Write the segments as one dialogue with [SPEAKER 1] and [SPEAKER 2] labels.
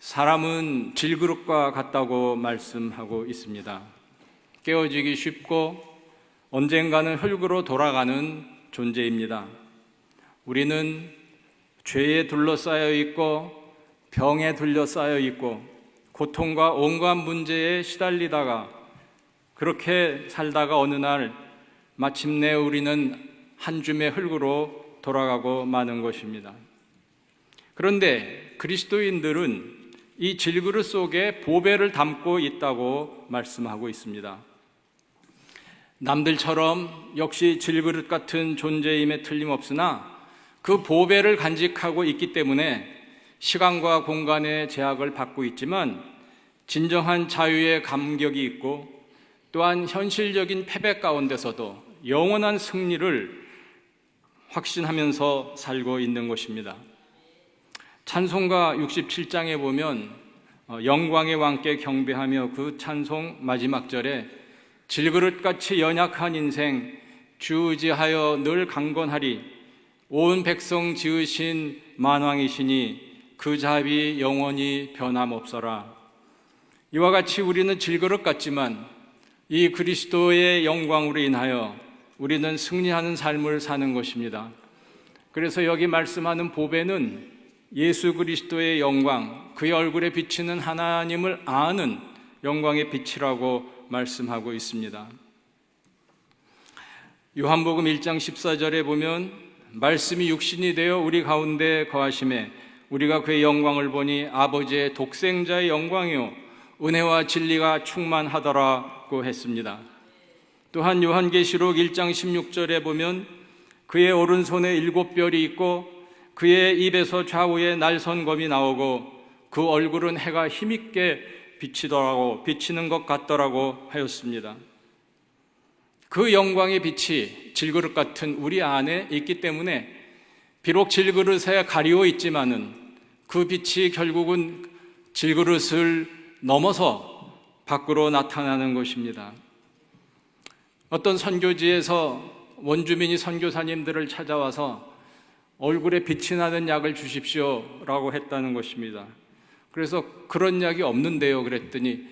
[SPEAKER 1] 사람은 질그릇과 같다고 말씀하고 있습니다. 깨어지기 쉽고 언젠가는 흙으로 돌아가는 존재입니다. 우리는 죄에 둘러싸여 있고 병에 둘러싸여 있고 고통과 온갖 문제에 시달리다가 그렇게 살다가 어느 날 마침내 우리는 한 줌의 흙으로 돌아가고 마는 것입니다. 그런데 그리스도인들은 이 질그릇 속에 보배를 담고 있다고 말씀하고 있습니다. 남들처럼 역시 질그릇 같은 존재임에 틀림없으나 그 보배를 간직하고 있기 때문에 시간과 공간의 제약을 받고 있지만 진정한 자유의 감격이 있고 또한 현실적인 패배 가운데서도 영원한 승리를 확신하면서 살고 있는 것입니다. 찬송가 67장에 보면 영광의 왕께 경배하며 그 찬송 마지막 절에 질그릇같이 연약한 인생 주 의지하여 늘 강건하리 온 백성 지으신 만왕이시니 그 자비 영원히 변함없어라. 이와 같이 우리는 질그릇 같지만 이 그리스도의 영광으로 인하여 우리는 승리하는 삶을 사는 것입니다. 그래서 여기 말씀하는 보배는 예수 그리스도의 영광, 그의 얼굴에 비치는 하나님을 아는 영광의 빛이라고 말씀하고 있습니다. 요한복음 1장 14절에 보면 말씀이 육신이 되어 우리 가운데 거하심에 우리가 그의 영광을 보니 아버지의 독생자의 영광이요 은혜와 진리가 충만하더라고 했습니다. 또한 요한계시록 1장 16절에 보면 그의 오른손에 7별이 있고 그의 입에서 좌우에 날선검이 나오고 그 얼굴은 해가 힘있게 비치는 것 같더라고 하였습니다. 그 영광의 빛이 질그릇 같은 우리 안에 있기 때문에 비록 질그릇에 가리워 있지만은 그 빛이 결국은 질그릇을 넘어서 밖으로 나타나는 것입니다. 어떤 선교지에서 원주민이 선교사님들을 찾아와서 얼굴에 빛이 나는 약을 주십시오라고 했다는 것입니다. 그래서 그런 약이 없는데요 그랬더니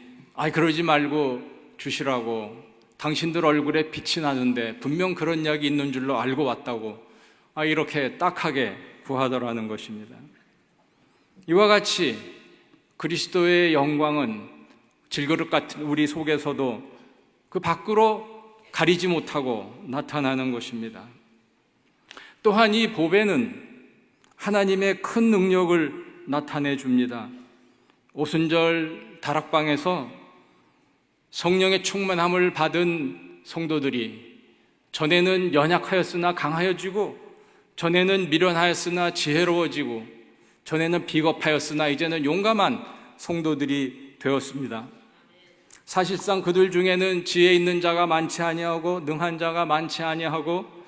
[SPEAKER 1] 그러지 말고 주시라고, 당신들 얼굴에 빛이 나는데 분명 그런 약이 있는 줄로 알고 왔다고 이렇게 딱하게 구하더라는 것입니다. 이와 같이 그리스도의 영광은 질그릇 같은 우리 속에서도 그 밖으로 가리지 못하고 나타나는 것입니다. 또한 이 보배는 하나님의 큰 능력을 나타내 줍니다. 오순절 다락방에서 성령의 충만함을 받은 성도들이 전에는 연약하였으나 강하여지고, 전에는 미련하였으나 지혜로워지고, 전에는 비겁하였으나 이제는 용감한 성도들이 되었습니다. 사실상 그들 중에는 지혜 있는 자가 많지 아니하고 능한 자가 많지 아니하고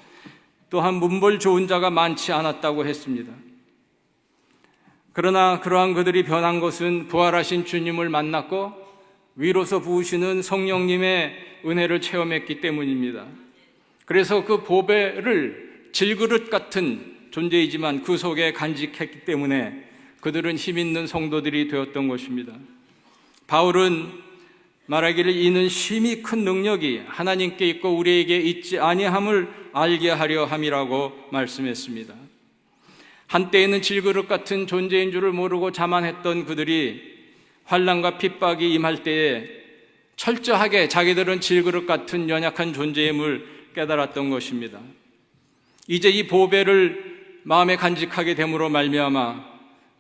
[SPEAKER 1] 또한 문벌 좋은 자가 많지 않았다고 했습니다. 그러나 그러한 그들이 변한 것은 부활하신 주님을 만났고 위로서 부으시는 성령님의 은혜를 체험했기 때문입니다. 그래서 그 보배를 질그릇 같은 존재이지만 그 속에 간직했기 때문에 그들은 힘 있는 성도들이 되었던 것입니다. 바울은 말하기를 이는 심히 큰 능력이 하나님께 있고 우리에게 있지 아니함을 알게 하려 함이라고 말씀했습니다. 한때에는 질그릇 같은 존재인 줄을 모르고 자만했던 그들이 환난과 핍박이 임할 때에 철저하게 자기들은 질그릇 같은 연약한 존재임을 깨달았던 것입니다. 이제 이 보배를 마음에 간직하게 됨으로 말미암아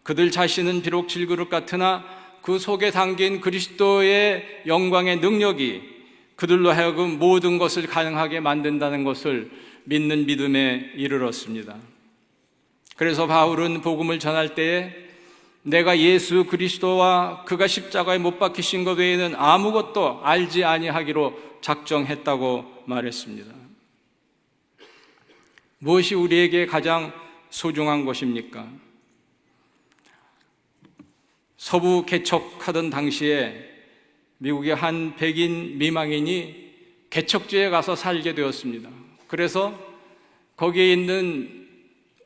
[SPEAKER 1] 그들 자신은 비록 질그릇 같으나 그 속에 담긴 그리스도의 영광의 능력이 그들로 하여금 모든 것을 가능하게 만든다는 것을 믿는 믿음에 이르렀습니다. 그래서 바울은 복음을 전할 때에 내가 예수 그리스도와 그가 십자가에 못 박히신 것 외에는 아무것도 알지 아니하기로 작정했다고 말했습니다. 무엇이 우리에게 가장 소중한 것입니까? 서부 개척하던 당시에 미국의 한 백인 미망인이 개척지에 가서 살게 되었습니다. 그래서 거기에 있는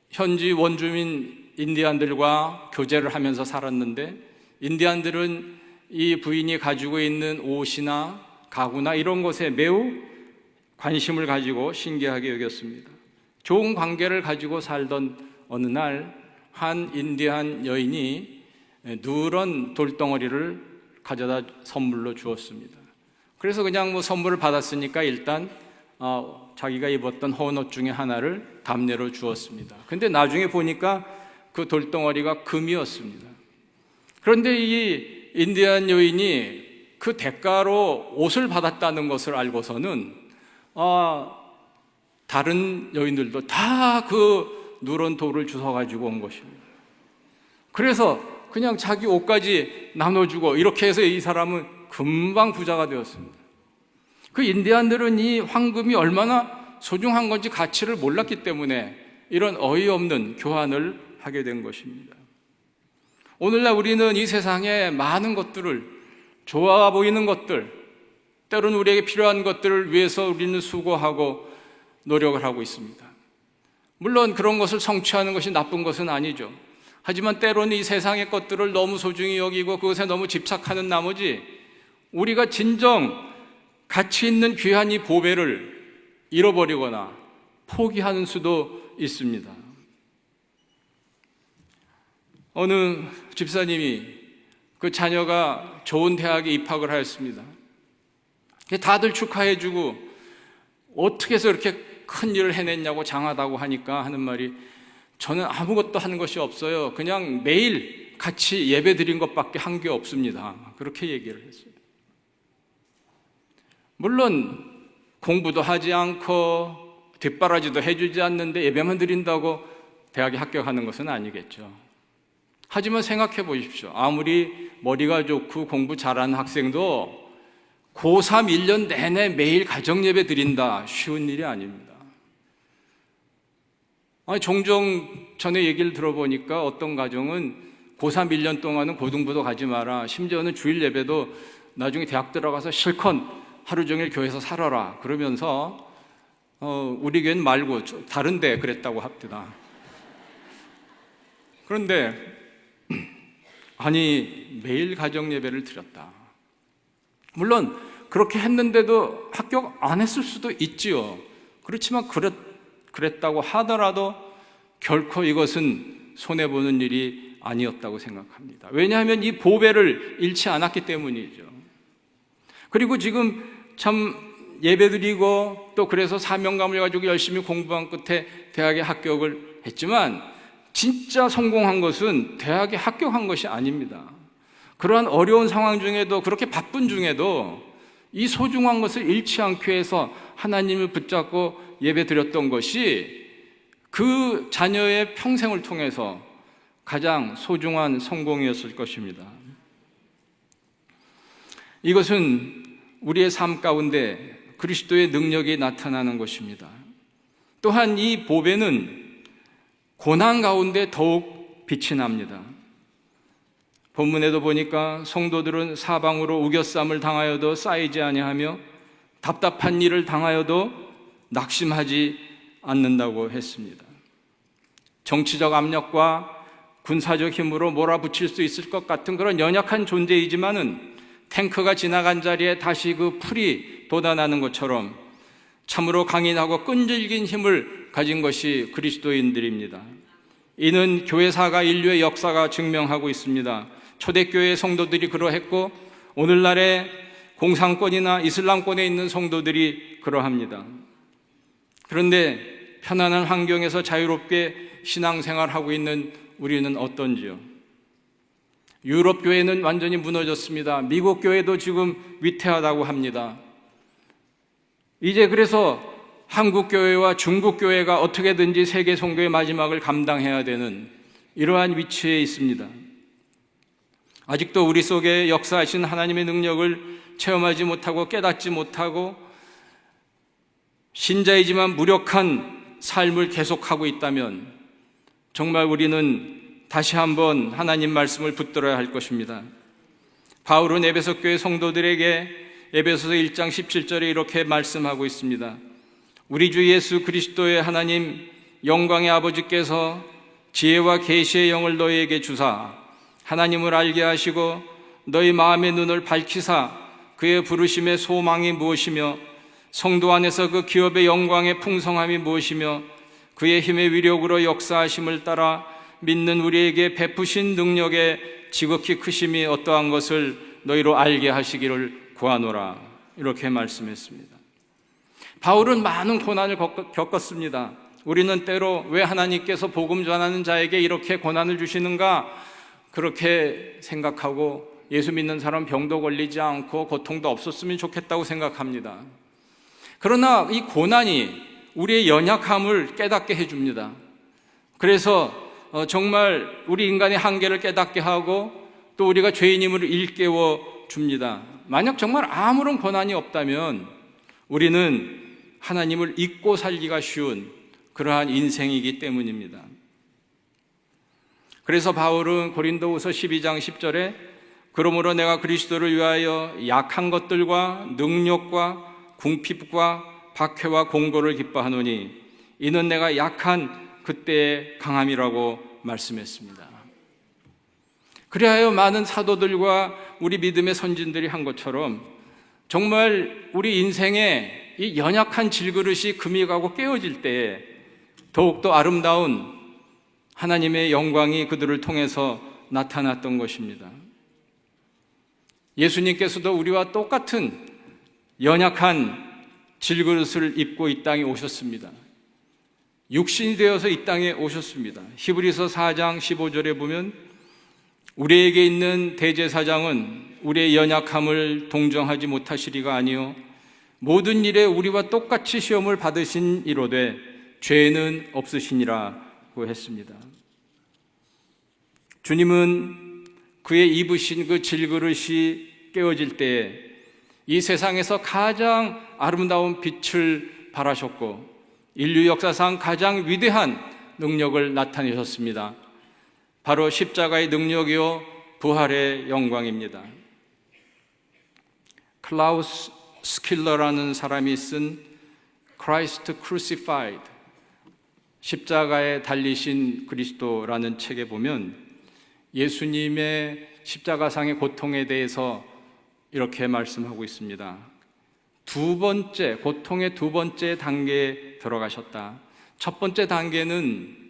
[SPEAKER 1] 현지 원주민 인디안들과 교제를 하면서 살았는데 인디안들은 이 부인이 가지고 있는 옷이나 가구나 이런 것에 매우 관심을 가지고 신기하게 여겼습니다. 좋은 관계를 가지고 살던 어느 날 한 인디안 여인이 누런 돌덩어리를 가져다 선물로 주었습니다. 그래서 그냥 선물을 받았으니까 일단 자기가 입었던 헌옷 중에 하나를 답례로 주었습니다. 근데 나중에 보니까 그 돌덩어리가 금이었습니다. 그런데 이 인디안 여인이 그 대가로 옷을 받았다는 것을 알고서는 다른 여인들도 다 그 누런 돌을 주워 가지고 온 것입니다. 그래서 그냥 자기 옷까지 나눠주고 이렇게 해서 이 사람은 금방 부자가 되었습니다. 그 인디안들은 이 황금이 얼마나 소중한 건지 가치를 몰랐기 때문에 이런 어이없는 교환을 하게 된 것입니다. 오늘날 우리는 이 세상에 많은 것들을, 좋아 보이는 것들, 때로는 우리에게 필요한 것들을 위해서 우리는 수고하고 노력을 하고 있습니다. 물론 그런 것을 성취하는 것이 나쁜 것은 아니죠. 하지만 때로는 이 세상의 것들을 너무 소중히 여기고 그것에 너무 집착하는 나머지 우리가 진정 가치 있는 귀한 이 보배를 잃어버리거나 포기하는 수도 있습니다. 어느 집사님이 그 자녀가 좋은 대학에 입학을 하였습니다. 다들 축하해주고 어떻게 해서 이렇게 큰 일을 해냈냐고 장하다고 하니까 하는 말이, 저는 아무것도 하는 것이 없어요. 그냥 매일 같이 예배 드린 것밖에 한 게 없습니다. 그렇게 얘기를 했어요. 물론 공부도 하지 않고 뒷바라지도 해주지 않는데 예배만 드린다고 대학에 합격하는 것은 아니겠죠. 하지만 생각해 보십시오. 아무리 머리가 좋고 공부 잘하는 학생도 고3 1년 내내 매일 가정예배 드린다, 쉬운 일이 아닙니다. 종종 전에 얘기를 들어보니까 어떤 가정은 고3 1년 동안은 고등부도 가지 마라, 심지어는 주일 예배도 나중에 대학 들어가서 실컷 하루 종일 교회에서 살아라 그러면서 우리 교회는 말고 다른 데 그랬다고 합니다. 그런데 아니 매일 가정 예배를 드렸다. 물론 그렇게 했는데도 합격 안 했을 수도 있지요. 그렇지만 그랬다고 하더라도 결코 이것은 손해보는 일이 아니었다고 생각합니다. 왜냐하면 이 보배를 잃지 않았기 때문이죠. 그리고 지금 참 예배드리고 또 그래서 사명감을 가지고 열심히 공부한 끝에 대학에 합격을 했지만 진짜 성공한 것은 대학에 합격한 것이 아닙니다. 그러한 어려운 상황 중에도, 그렇게 바쁜 중에도 이 소중한 것을 잃지 않기 위해서 하나님을 붙잡고 예배드렸던 것이 그 자녀의 평생을 통해서 가장 소중한 성공이었을 것입니다. 이것은 우리의 삶 가운데 그리스도의 능력이 나타나는 것입니다. 또한 이 보배는 고난 가운데 더욱 빛이 납니다. 본문에도 보니까 성도들은 사방으로 우겨쌈을 당하여도 쌓이지 아니하며 답답한 일을 당하여도 낙심하지 않는다고 했습니다. 정치적 압력과 군사적 힘으로 몰아붙일 수 있을 것 같은 그런 연약한 존재이지만은 탱크가 지나간 자리에 다시 그 풀이 돋아나는 것처럼 참으로 강인하고 끈질긴 힘을 가진 것이 그리스도인들입니다. 이는 교회사가, 인류의 역사가 증명하고 있습니다. 초대교회 성도들이 그러했고 오늘날의 공산권이나 이슬람권에 있는 성도들이 그러합니다. 그런데 편안한 환경에서 자유롭게 신앙생활하고 있는 우리는 어떤지요? 유럽 교회는 완전히 무너졌습니다. 미국 교회도 지금 위태하다고 합니다. 이제 그래서 한국 교회와 중국 교회가 어떻게든지 세계 선교의 마지막을 감당해야 되는 이러한 위치에 있습니다. 아직도 우리 속에 역사하신 하나님의 능력을 체험하지 못하고 깨닫지 못하고 신자이지만 무력한 삶을 계속하고 있다면 정말 우리는 다시 한번 하나님 말씀을 붙들어야 할 것입니다. 바울은 에베소 교회 성도들에게 에베소서 1장 17절에 이렇게 말씀하고 있습니다. 우리 주 예수 그리스도의 하나님 영광의 아버지께서 지혜와 계시의 영을 너희에게 주사 하나님을 알게 하시고 너희 마음의 눈을 밝히사 그의 부르심의 소망이 무엇이며 성도 안에서 그 기업의 영광의 풍성함이 무엇이며 그의 힘의 위력으로 역사하심을 따라 믿는 우리에게 베푸신 능력의 지극히 크심이 어떠한 것을 너희로 알게 하시기를 구하노라. 이렇게 말씀했습니다. 바울은 많은 고난을 겪었습니다. 우리는 때로 왜 하나님께서 복음 전하는 자에게 이렇게 고난을 주시는가 그렇게 생각하고 예수 믿는 사람 병도 걸리지 않고 고통도 없었으면 좋겠다고 생각합니다. 그러나 이 고난이 우리의 연약함을 깨닫게 해줍니다. 그래서 정말 우리 인간의 한계를 깨닫게 하고 또 우리가 죄인임을 일깨워 줍니다. 만약 정말 아무런 고난이 없다면 우리는 하나님을 잊고 살기가 쉬운 그러한 인생이기 때문입니다. 그래서 바울은 고린도후서 12장 10절에 그러므로 내가 그리스도를 위하여 약한 것들과 능력과 궁핍과 박해와 공고를 기뻐하노니 이는 내가 약한 그때의 강함이라고 말씀했습니다. 그리하여 많은 사도들과 우리 믿음의 선진들이 한 것처럼 정말 우리 인생에 이 연약한 질그릇이 금이 가고 깨어질 때에 더욱더 아름다운 하나님의 영광이 그들을 통해서 나타났던 것입니다. 예수님께서도 우리와 똑같은 연약한 질그릇을 입고 이 땅에 오셨습니다. 육신이 되어서 이 땅에 오셨습니다. 히브리서 4장 15절에 보면 우리에게 있는 대제사장은 우리의 연약함을 동정하지 못하시리가 아니요 모든 일에 우리와 똑같이 시험을 받으신 이로되 죄는 없으시니라고 했습니다. 주님은 그의 입으신 그 질그릇이 깨어질 때에 이 세상에서 가장 아름다운 빛을 발하셨고 인류 역사상 가장 위대한 능력을 나타내셨습니다. 바로 십자가의 능력이요 부활의 영광입니다. 클라우스 스킬러라는 사람이 쓴 Christ Crucified, 십자가에 달리신 그리스도라는 책에 보면 예수님의 십자가상의 고통에 대해서 이렇게 말씀하고 있습니다. 고통의 두 번째 단계에 들어가셨다. 첫 번째 단계는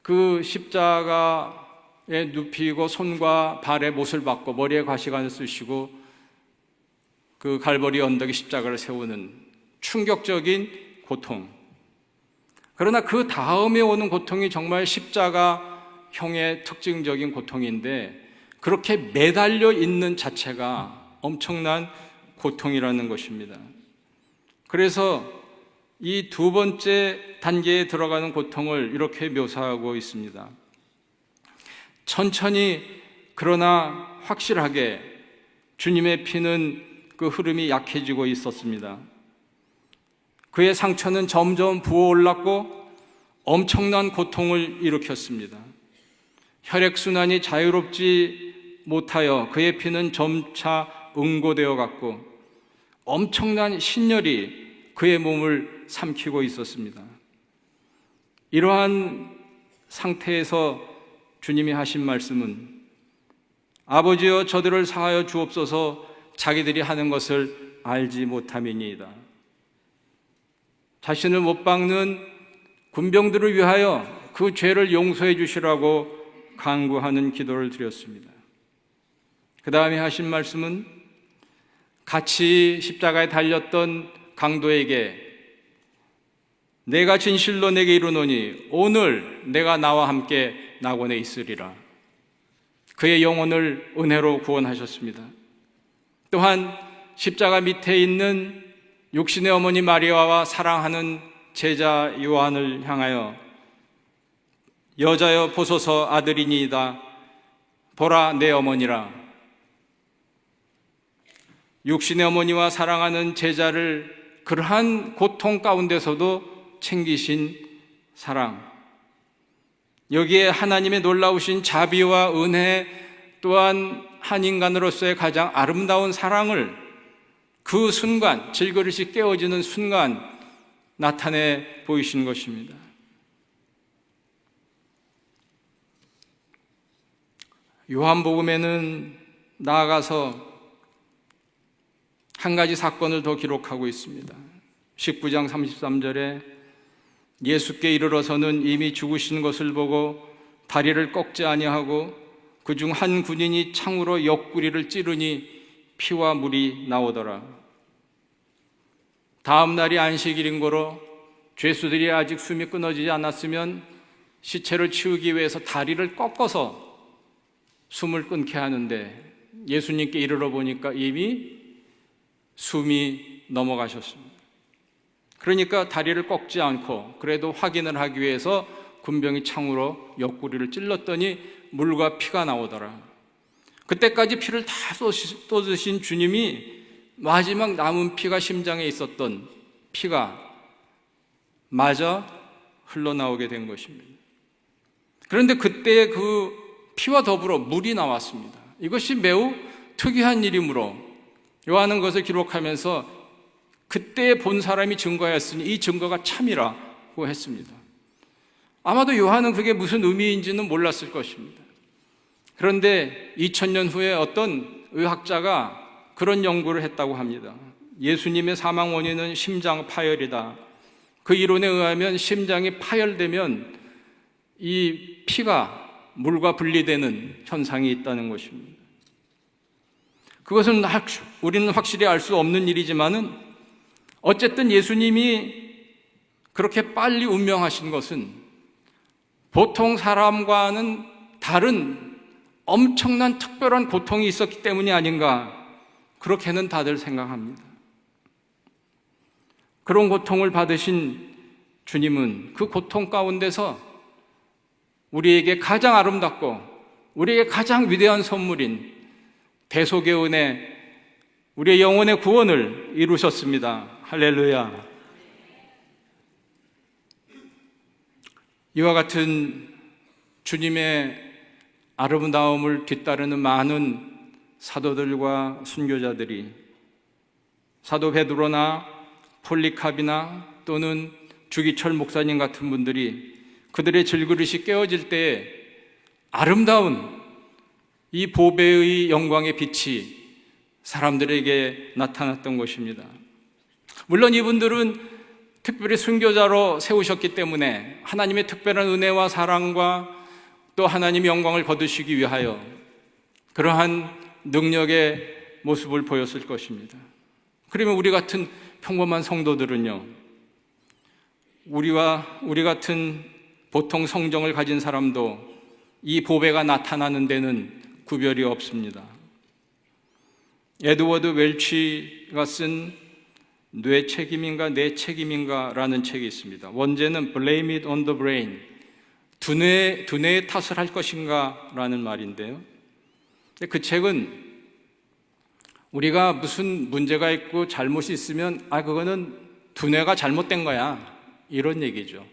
[SPEAKER 1] 그 십자가에 눕히고 손과 발에 못을 박고 머리에 가시관을 쓰시고 그 갈보리 언덕에 십자가를 세우는 충격적인 고통. 그러나 그 다음에 오는 고통이 정말 십자가형의 특징적인 고통인데 그렇게 매달려 있는 자체가 엄청난 고통이라는 것입니다. 그래서 이 두 번째 단계에 들어가는 고통을 이렇게 묘사하고 있습니다. 천천히 그러나 확실하게 주님의 피는 그 흐름이 약해지고 있었습니다. 그의 상처는 점점 부어올랐고 엄청난 고통을 일으켰습니다. 혈액순환이 자유롭지 못하여 그의 피는 점차 응고되어 갔고 엄청난 신열이 그의 몸을 삼키고 있었습니다. 이러한 상태에서 주님이 하신 말씀은 아버지여 저들을 사하여 주옵소서 자기들이 하는 것을 알지 못함이니이다. 자신을 못 박는 군병들을 위하여 그 죄를 용서해 주시라고 간구하는 기도를 드렸습니다. 그 다음에 하신 말씀은 같이 십자가에 달렸던 강도에게 내가 진실로 내게 이르노니 오늘 내가 나와 함께 낙원에 있으리라. 그의 영혼을 은혜로 구원하셨습니다. 또한 십자가 밑에 있는 육신의 어머니 마리아와 사랑하는 제자 요한을 향하여 여자여 보소서 아들이니이다. 보라 내 어머니라. 육신의 어머니와 사랑하는 제자를 그러한 고통 가운데서도 챙기신 사랑, 여기에 하나님의 놀라우신 자비와 은혜, 또한 한 인간으로서의 가장 아름다운 사랑을 그 순간, 질그릇이 깨어지는 순간 나타내 보이신 것입니다. 요한복음에는 나아가서 한 가지 사건을 더 기록하고 있습니다. 19장 33절에 예수께 이르러서는 이미 죽으신 것을 보고 다리를 꺾지 아니하고 그중 한 군인이 창으로 옆구리를 찌르니 피와 물이 나오더라. 다음 날이 안식일인 거로 죄수들이 아직 숨이 끊어지지 않았으면 시체를 치우기 위해서 다리를 꺾어서 숨을 끊게 하는데 예수님께 이르러 보니까 이미 숨이 넘어가셨습니다. 그러니까 다리를 꺾지 않고 그래도 확인을 하기 위해서 군병이 창으로 옆구리를 찔렀더니 물과 피가 나오더라. 그때까지 피를 다 쏟으신 주님이 마지막 남은 피가 심장에 있었던 피가 마저 흘러나오게 된 것입니다. 그런데 그때 그 피와 더불어 물이 나왔습니다. 이것이 매우 특이한 일이므로 요한은 것을 기록하면서 그때 본 사람이 증거하였으니 이 증거가 참이라고 했습니다. 아마도 요한은 그게 무슨 의미인지는 몰랐을 것입니다. 그런데 2000년 후에 어떤 의학자가 그런 연구를 했다고 합니다. 예수님의 사망 원인은 심장 파열이다. 그 이론에 의하면 심장이 파열되면 이 피가 물과 분리되는 현상이 있다는 것입니다. 그것은 우리는 확실히 알 수 없는 일이지만은 어쨌든 예수님이 그렇게 빨리 운명하신 것은 보통 사람과는 다른 엄청난 특별한 고통이 있었기 때문이 아닌가, 그렇게는 다들 생각합니다. 그런 고통을 받으신 주님은 그 고통 가운데서 우리에게 가장 아름답고 우리에게 가장 위대한 선물인 대속의 은혜, 우리의 영혼의 구원을 이루셨습니다. 할렐루야. 이와 같은 주님의 아름다움을 뒤따르는 많은 사도들과 순교자들이 사도 베드로나 폴리캅이나 또는 주기철 목사님 같은 분들이 그들의 질그릇이 깨어질 때에 아름다운 이 보배의 영광의 빛이 사람들에게 나타났던 것입니다. 물론 이분들은 특별히 순교자로 세우셨기 때문에 하나님의 특별한 은혜와 사랑과 또 하나님의 영광을 거두시기 위하여 그러한 능력의 모습을 보였을 것입니다. 그러면 우리 같은 평범한 성도들은요, 우리 같은 보통 성정을 가진 사람도 이 보배가 나타나는 데는 구별이 없습니다. 에드워드 웰치가 쓴 뇌 책임인가 내 책임인가 라는 책이 있습니다. 원제는 Blame it on the brain, 두뇌의 탓을 할 것인가 라는 말인데요. 그 책은 우리가 무슨 문제가 있고 잘못이 있으면 그거는 두뇌가 잘못된 거야, 이런 얘기죠.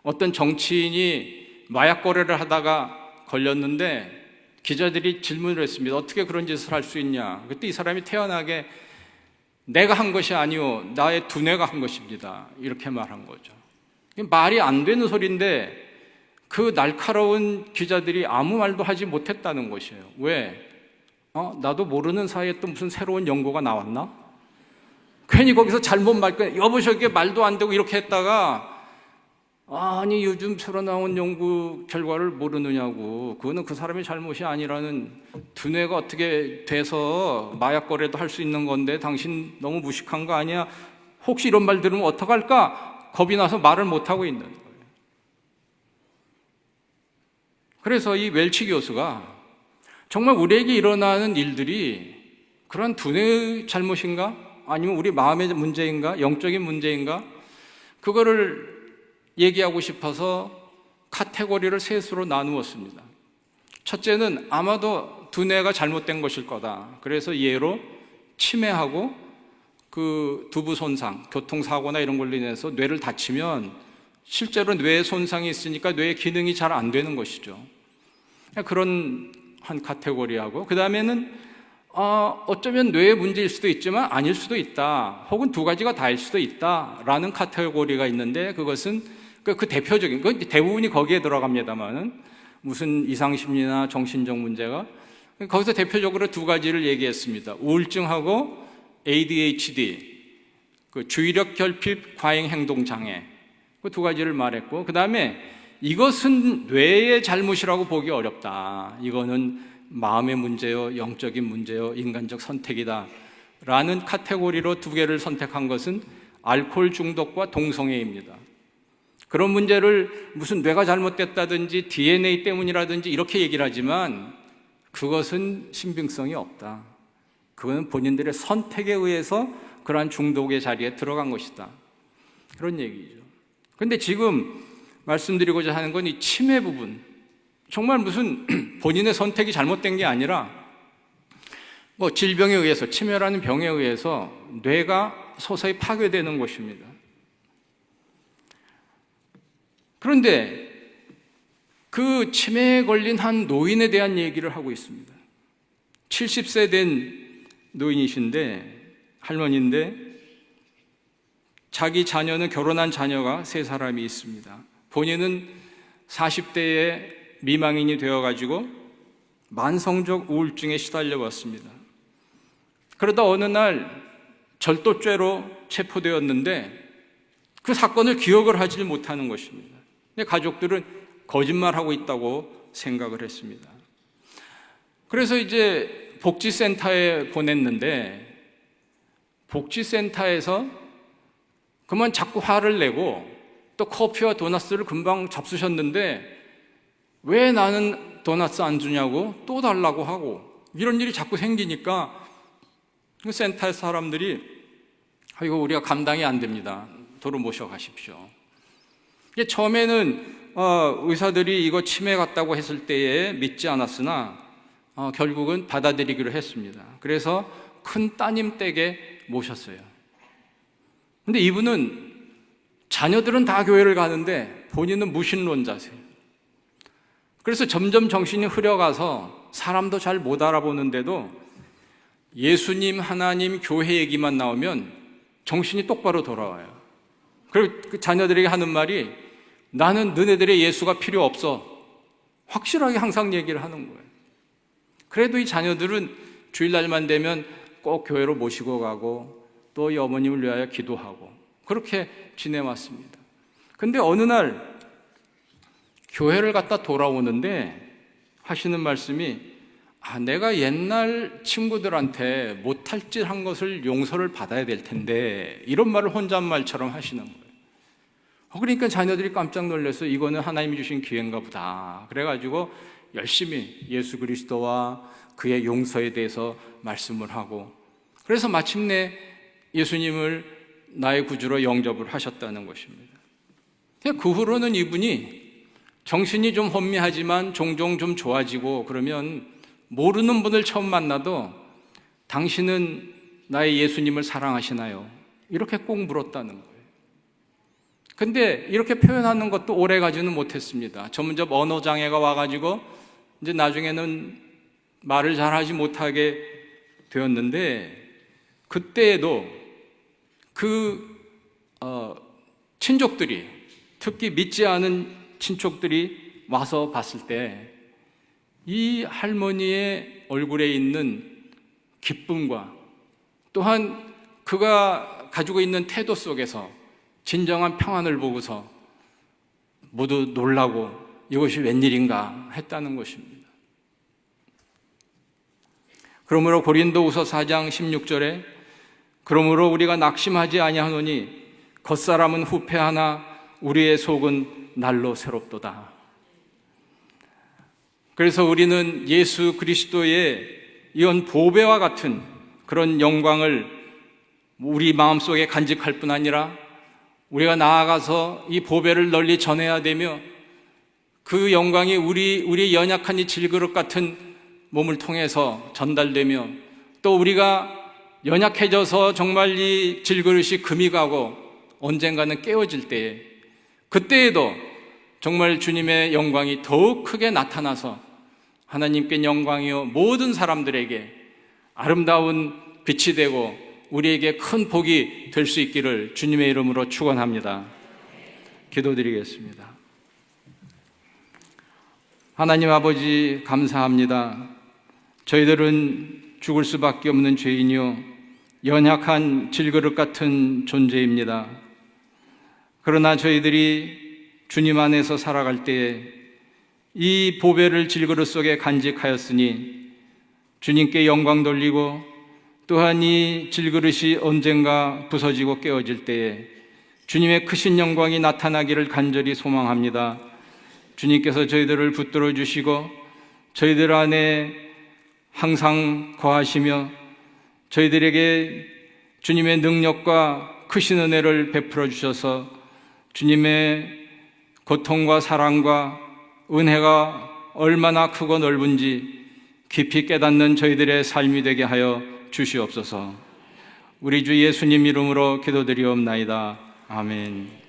[SPEAKER 1] 어떤 정치인이 마약 거래를 하다가 걸렸는데 기자들이 질문을 했습니다. 어떻게 그런 짓을 할 수 있냐? 그때 이 사람이 태연하게 내가 한 것이 아니오, 나의 두뇌가 한 것입니다, 이렇게 말한 거죠. 말이 안 되는 소리인데 그 날카로운 기자들이 아무 말도 하지 못했다는 것이에요. 왜? 나도 모르는 사이에 또 무슨 새로운 연구가 나왔나? 괜히 거기서 잘못 여보셔, 이게 말도 안 되고 이렇게 했다가 아니 요즘 새로 나온 연구 결과를 모르느냐고, 그거는 그 사람의 잘못이 아니라는, 두뇌가 어떻게 돼서 마약 거래도 할 수 있는 건데 당신 너무 무식한 거 아니야? 혹시 이런 말 들으면 어떡할까? 겁이 나서 말을 못하고 있는 거예요. 그래서 이 웰치 교수가 정말 우리에게 일어나는 일들이 그런 두뇌의 잘못인가? 아니면 우리 마음의 문제인가? 영적인 문제인가? 그거를 얘기하고 싶어서 카테고리를 셋으로 나누었습니다. 첫째는 아마도 두뇌가 잘못된 것일 거다. 그래서 예로 치매하고 그 두부 손상, 교통사고나 이런 걸로 인해서 뇌를 다치면 실제로 뇌에 손상이 있으니까 뇌의 기능이 잘 안 되는 것이죠. 그런 한 카테고리하고, 그 다음에는 어쩌면 뇌의 문제일 수도 있지만 아닐 수도 있다, 혹은 두 가지가 다일 수도 있다라는 카테고리가 있는데, 그것은 그 대표적인, 대부분이 거기에 들어갑니다만은 무슨 이상심리나 정신적 문제가, 거기서 대표적으로 두 가지를 얘기했습니다. 우울증하고 ADHD, 그 주의력 결핍 과잉 행동 장애, 그 두 가지를 말했고, 그 다음에 이것은 뇌의 잘못이라고 보기 어렵다. 이거는 마음의 문제요, 영적인 문제요, 인간적 선택이다 라는 카테고리로 두 개를 선택한 것은 알코올 중독과 동성애입니다. 그런 문제를 무슨 뇌가 잘못됐다든지 DNA 때문이라든지 이렇게 얘기를 하지만 그것은 신빙성이 없다. 그거는 본인들의 선택에 의해서 그러한 중독의 자리에 들어간 것이다. 그런 얘기죠. 그런데 지금 말씀드리고자 하는 건 이 치매 부분, 정말 무슨 본인의 선택이 잘못된 게 아니라 질병에 의해서, 치매라는 병에 의해서 뇌가 서서히 파괴되는 것입니다. 그런데 그 치매에 걸린 한 노인에 대한 얘기를 하고 있습니다. 70세 된 노인이신데, 할머니인데, 자기 자녀는, 결혼한 자녀가 3사람이 있습니다. 본인은 40대에 미망인이 되어가지고 만성적 우울증에 시달려 왔습니다. 그러다 어느 날 절도죄로 체포되었는데 그 사건을 기억을 하지 못하는 것입니다. 근데 가족들은 거짓말하고 있다고 생각을 했습니다. 그래서 이제 복지센터에 보냈는데, 복지센터에서 그만 자꾸 화를 내고 또 커피와 도넛을 금방 잡수셨는데 왜 나는 도넛 안 주냐고 또 달라고 하고, 이런 일이 자꾸 생기니까 그 센터 사람들이 이거 우리가 감당이 안 됩니다. 도로 모셔가십시오. 이게 처음에는 의사들이 이거 치매 같다고 했을 때에 믿지 않았으나 결국은 받아들이기로 했습니다. 그래서 큰 따님 댁에 모셨어요. 근데 이분은, 자녀들은 다 교회를 가는데 본인은 무신론자세요. 그래서 점점 정신이 흐려가서 사람도 잘 못 알아보는데도 예수님, 하나님, 교회 얘기만 나오면 정신이 똑바로 돌아와요. 그리고 그 자녀들에게 하는 말이, 나는 너네들의 예수가 필요 없어. 확실하게 항상 얘기를 하는 거예요. 그래도 이 자녀들은 주일날만 되면 꼭 교회로 모시고 가고 또 이 어머님을 위하여 기도하고 그렇게 지내왔습니다. 근데 어느 날 교회를 갔다 돌아오는데 하시는 말씀이, 내가 옛날 친구들한테 못할 짓 한 것을 용서를 받아야 될 텐데, 이런 말을 혼잣말처럼 하시는 거예요. 그러니까 자녀들이 깜짝 놀라서 이거는 하나님이 주신 기회인가 보다. 그래가지고 열심히 예수 그리스도와 그의 용서에 대해서 말씀을 하고, 그래서 마침내 예수님을 나의 구주로 영접을 하셨다는 것입니다. 그 후로는 이분이 정신이 좀 혼미하지만 종종 좀 좋아지고 그러면 모르는 분을 처음 만나도 당신은 나의 예수님을 사랑하시나요? 이렇게 꼭 물었다는 거예요. 근데 이렇게 표현하는 것도 오래 가지는 못했습니다. 점점 언어장애가 와가지고 이제 나중에는 말을 잘하지 못하게 되었는데, 그때에도 친족들이, 특히 믿지 않은 친척들이 와서 봤을 때 이 할머니의 얼굴에 있는 기쁨과 또한 그가 가지고 있는 태도 속에서 진정한 평안을 보고서 모두 놀라고 이것이 웬일인가 했다는 것입니다. 그러므로 고린도후서 4장 16절에 그러므로 우리가 낙심하지 아니하노니 겉사람은 후패하나 우리의 속은 날로 새롭도다. 그래서 우리는 예수 그리스도의 이런 보배와 같은 그런 영광을 우리 마음속에 간직할 뿐 아니라 우리가 나아가서 이 보배를 널리 전해야 되며, 그 영광이 우리 연약한 이 질그릇 같은 몸을 통해서 전달되며, 또 우리가 연약해져서 정말 이 질그릇이 금이 가고 언젠가는 깨어질 때에, 그때에도 정말 주님의 영광이 더욱 크게 나타나서 하나님께 영광이요 모든 사람들에게 아름다운 빛이 되고 우리에게 큰 복이 될 수 있기를 주님의 이름으로 축원합니다. 기도드리겠습니다. 하나님 아버지 감사합니다. 저희들은 죽을 수밖에 없는 죄인이요 연약한 질그릇 같은 존재입니다. 그러나 저희들이 주님 안에서 살아갈 때에 이 보배를 질그릇 속에 간직하였으니 주님께 영광 돌리고 또한 이 질그릇이 언젠가 부서지고 깨어질 때에 주님의 크신 영광이 나타나기를 간절히 소망합니다. 주님께서 저희들을 붙들어 주시고 저희들 안에 항상 거하시며 저희들에게 주님의 능력과 크신 은혜를 베풀어 주셔서 주님의 고통과 사랑과 은혜가 얼마나 크고 넓은지 깊이 깨닫는 저희들의 삶이 되게 하여 주시옵소서. 우리 주 예수님 이름으로 기도드리옵나이다. 아멘.